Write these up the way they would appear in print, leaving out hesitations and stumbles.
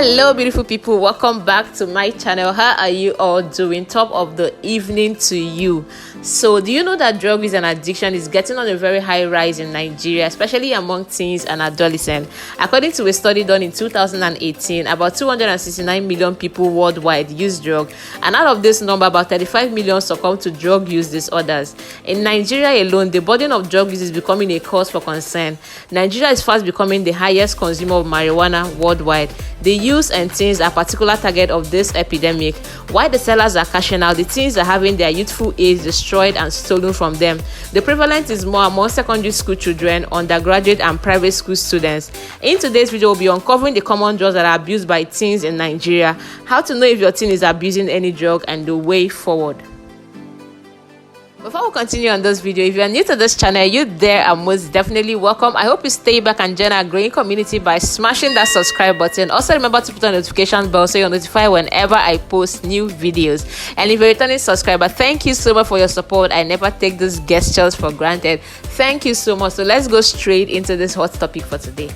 Hello beautiful people, welcome back to my channel. How are you all doing? Top of the evening to you. So do you know that drug use and addiction is getting on a very high rise in Nigeria, especially among teens and adolescents? According to a study done in 2018, about 269 million people worldwide use drug, and out of this number about 35 million succumb to drug use disorders. In Nigeria alone, the burden of drug use is becoming a cause for concern. Nigeria is fast becoming the highest consumer of marijuana worldwide. The youth and teens are particular target of this epidemic. While the sellers are cashing out, the teens are having their youthful age destroyed and stolen from them. The prevalence is more among secondary school children, undergraduate and private school students. In today's video, we'll be uncovering the common drugs that are abused by teens in Nigeria, how to know if your teen is abusing any drug, and the way forward. Before we continue on this video, if you are new to this channel, you there are most definitely welcome. I hope you stay back and join our growing community by smashing that subscribe button. Also remember to put on the notification bell so you're notified whenever I post new videos. And if you're a returning subscriber, thank you so much for your support. I never take these gestures for granted. Thank you so much. So let's go straight into this hot topic for today.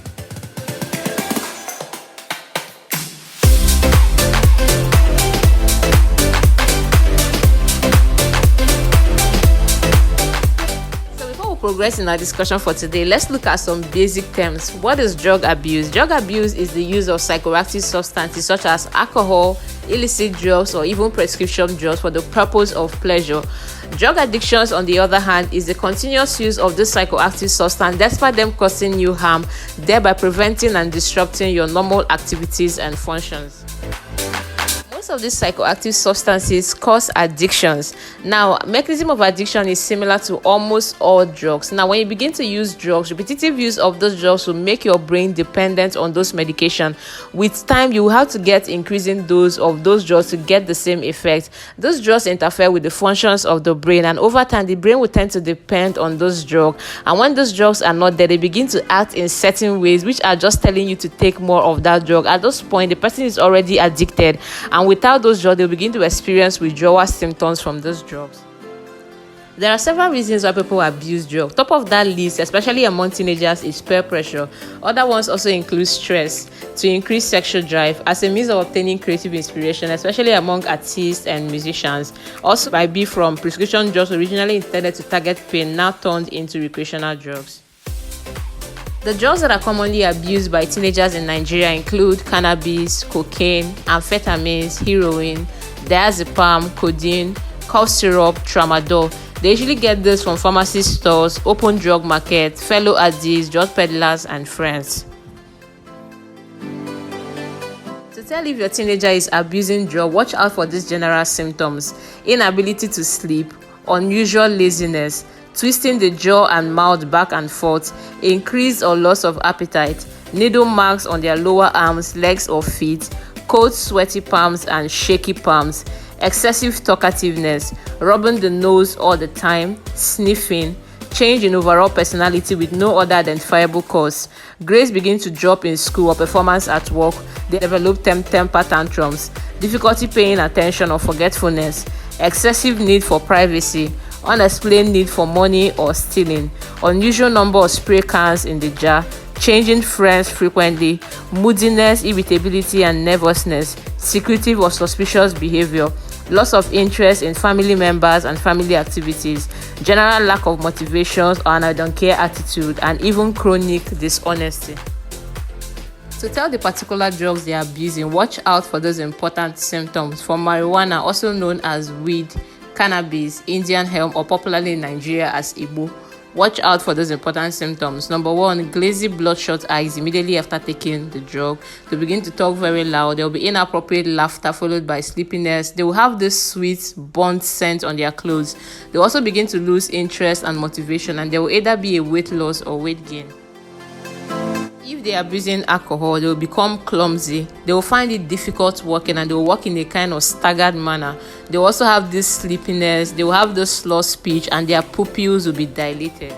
Progress in our discussion for today, let's look at some basic terms. What is drug abuse? Drug abuse is the use of psychoactive substances such as alcohol, illicit drugs, or even prescription drugs for the purpose of pleasure. Drug addictions, on the other hand, is the continuous use of this psychoactive substance despite them causing you harm, thereby preventing and disrupting your normal activities and functions. Most of these psychoactive substances cause addictions. Now, mechanism of addiction is similar to almost all drugs. Now, when you begin to use drugs, repetitive use of those drugs will make your brain dependent on those medication. With time, you will have to get increasing dose of those drugs to get the same effect. Those drugs interfere with the functions of the brain, and over time, the brain will tend to depend on those drugs. And when those drugs are not there, they begin to act in certain ways, which are just telling you to take more of that drug. At this point, the person is already addicted, and without those drugs, they'll begin to experience withdrawal symptoms from those drugs. There are several reasons why people abuse drugs. Top of that list, especially among teenagers, is peer pressure. Other ones also include stress, to increase sexual drive, as a means of obtaining creative inspiration, especially among artists and musicians. Also, by B from prescription drugs originally intended to target pain, now turned into recreational drugs. The drugs that are commonly abused by teenagers in Nigeria include cannabis, cocaine, amphetamines, heroin, diazepam, codeine, cough syrup, tramadol. They usually get this from pharmacy stores, open drug markets, fellow addicts, drug peddlers, and friends. To tell if your teenager is abusing drugs, watch out for these general symptoms: inability to sleep, unusual laziness, twisting the jaw and mouth back and forth, increased or loss of appetite, needle marks on their lower arms, legs, or feet, cold, sweaty palms and shaky palms, excessive talkativeness, rubbing the nose all the time, sniffing, change in overall personality with no other identifiable cause, grades begin to drop in school or performance at work, they develop temper tantrums, difficulty paying attention or forgetfulness, excessive need for privacy, unexplained need for money or stealing, unusual number of spray cans in the jar, changing friends frequently, moodiness, irritability and nervousness, secretive or suspicious behavior, loss of interest in family members and family activities, general lack of motivation or an I don't care attitude, and even chronic dishonesty. To tell the particular drugs they are abusing, watch out for those important symptoms. For marijuana, also known as weed, cannabis, Indian hemp, or popularly in Nigeria as Igbo, watch out for those important symptoms. Number 1, glazy bloodshot eyes immediately after taking the drug. They begin to talk very loud. There will be inappropriate laughter followed by sleepiness. They will have this sweet burnt scent on their clothes. They will also begin to lose interest and motivation, and there will either be a weight loss or weight gain. If they are abusing alcohol, they will become clumsy. They will find it difficult walking, and they will walk in a kind of staggered manner. They will also have this sleepiness. They will have this slow speech, and their pupils will be dilated.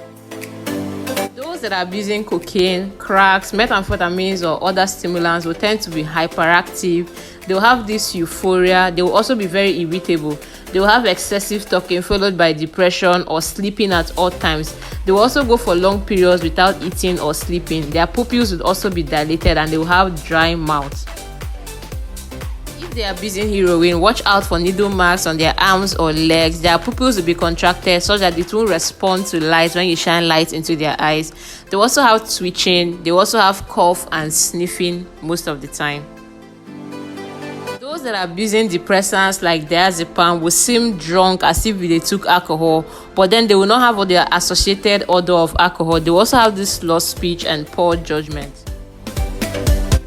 Those that are abusing cocaine, cracks, methamphetamines, or other stimulants will tend to be hyperactive. They will have this euphoria. They will also be very irritable. They will have excessive talking followed by depression or sleeping at all times. They will also go for long periods without eating or sleeping. Their pupils will also be dilated and they will have dry mouths. If they are abusing heroin, watch out for needle marks on their arms or legs. Their pupils will be contracted such that it won't respond to light when you shine light into their eyes. They also have twitching. They also have cough and sniffing most of the time. Those that are abusing depressants like diazepam will seem drunk as if they took alcohol, but then they will not have all their associated odor of alcohol. They also have this lost speech and poor judgment.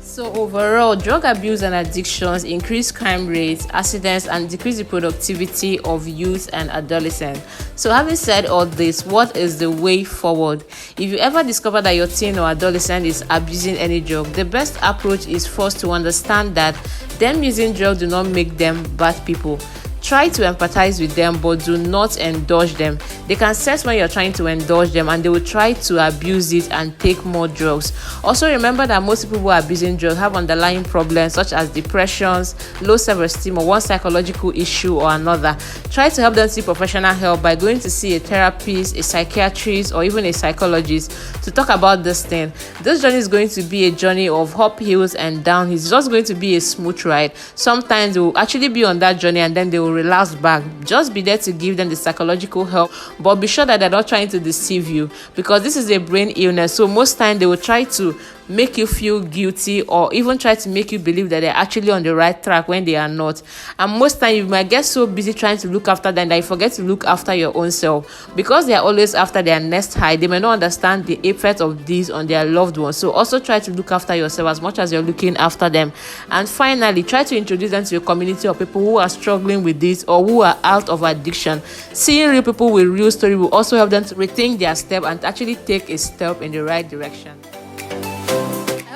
So overall, drug abuse and addictions increase crime rates, accidents, and decrease the productivity of youth and adolescents. So having said all this, what is the way forward? If you ever discover that your teen or adolescent is abusing any drug, the best approach is first to understand that them using drugs do not make them bad people. Try to empathize with them, but do not indulge them. They can sense when you're trying to indulge them, and they will try to abuse it and take more drugs. Also, remember that most people who are abusing drugs have underlying problems such as depressions, low self-esteem, or one psychological issue or another. Try to help them seek professional help by going to see a therapist, a psychiatrist, or even a psychologist to talk about this thing. This journey is going to be a journey of up hills and down hills. It's just going to be a smooth ride. Sometimes they will actually be on that journey and then they will relax back. Just be there to give them the psychological help, but be sure that they're not trying to deceive you, because this is a brain illness. So most times they will try to make you feel guilty or even try to make you believe that they're actually on the right track when they are not. And most times you might get so busy trying to look after them that you forget to look after your own self, because they are always after their next high. They may not understand the effect of this on their loved ones. So also try to look after yourself as much as you're looking after them. And finally, try to introduce them to a community of people who are struggling with this or who are out of addiction. Seeing real people with real story will also help them to rethink their step and actually take a step in the right direction.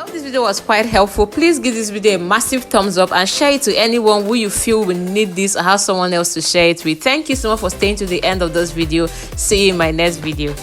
This video was quite helpful. Please give this video a massive thumbs up and share it to anyone who you feel will need this or have someone else to share it with. Thank you so much for staying to the end of this video. See you in my next video.